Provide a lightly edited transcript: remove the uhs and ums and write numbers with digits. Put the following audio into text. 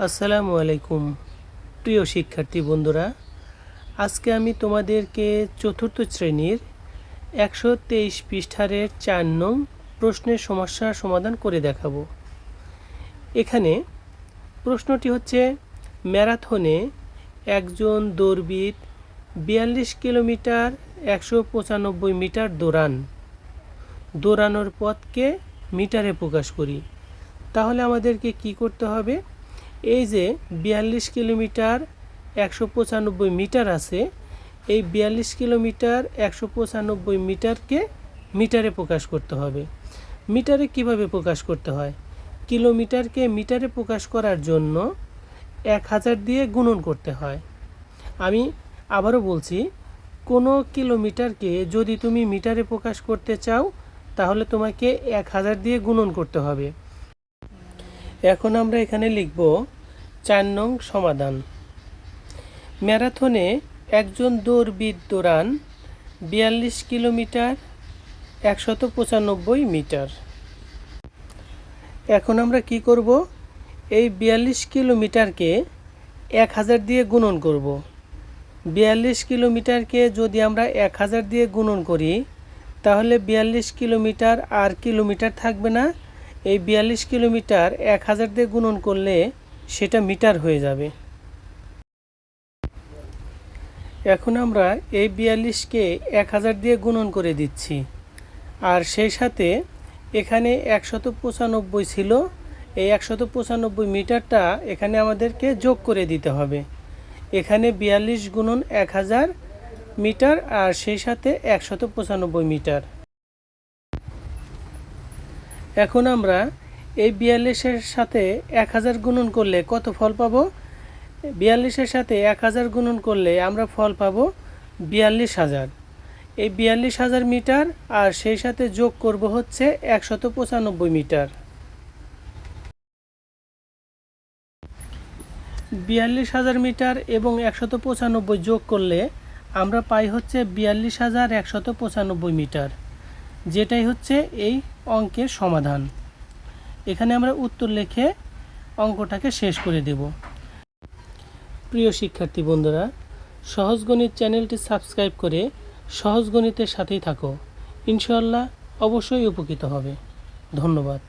আসসালামু আলাইকুম প্রিয় শিক্ষার্থী বন্ধুরা, আজকে আমি তোমাদেরকে চতুর্থ শ্রেণীর 123 পৃষ্ঠার 4 নং প্রশ্নের সমস্যার সমাধান করে দেখাবো। এখানে প্রশ্নটি হচ্ছে, ম্যারাথনে একজন দৌড়বিদ 42 কিলোমিটার 195 মিটার দৌড়ানোর পথকে মিটারে প্রকাশ করি। তাহলে আমাদেরকে কি করতে হবে? এই যে 42 কিলোমিটার 195 মিটার আছে, এই 42 কিলোমিটার 195 মিটারকে মিটারে প্রকাশ করতে হবে। মিটারে কিভাবে প্রকাশ করতে হয়? কিলোমিটারকে মিটারে প্রকাশ করার জন্য 1000 দিয়ে গুণন করতে হয়। আমি আবারও বলছি, কোনো কিলোমিটারকে যদি তুমি মিটারে প্রকাশ করতে চাও তাহলে তোমাকে 1000 দিয়ে গুণন করতে হবে। এখন আমরা এখানে লিখব 4 নং সমাধান। ম্যারাথনে একজন দৌড়বিদ দৌড়ান 42 কিলোমিটার 195 মিটার। এখন আমরা কি করব? এই 42 কিলোমিটারকে 1000 দিয়ে গুণন করব। 42 কিলোমিটারকে যদি আমরা 1000 দিয়ে গুণন করি তাহলে 42 কিলোমিটার আর কিলোমিটার থাকবে না। এই 42 কিলোমিটার 1000 দিয়ে গুণন করলে সেটা মিটার হয়ে যাবে। এখন আমরা এই 42কে 1000 দিয়ে গুণন করে দিচ্ছি, আর সেই সাথে এখানে 195 ছিল, এই 195 মিটারটা এখানে আমাদেরকে যোগ করে দিতে হবে। এখানে 42 গুণন 1000 মিটার আর সেই সাথে 195 মিটার। এখন আমরা এই 42-এর সাথে 1000 গুণন করলে কত ফল পাবো? 42-এর সাথে 1000 গুণন করলে আমরা ফল পাবো 42000। এই 42000 মিটার আর সেই সাথে যোগ করব হচ্ছে 195 মিটার। 42000 মিটার এবং 195 যোগ করলে আমরা পাই হচ্ছে 42195 মিটার, যেটাই হচ্ছে এই অঙ্কের সমাধান। এখানে আমরা উত্তর লিখে অঙ্কটাকে শেষ করে দেব। প্রিয় শিক্ষার্থী বন্ধুরা, সহজ গণিত চ্যানেলটি সাবস্ক্রাইব করে সহজ গণিতের সাথেই থাকো। ইনশাআল্লাহ অবশ্যই উপকৃত হবে। ধন্যবাদ।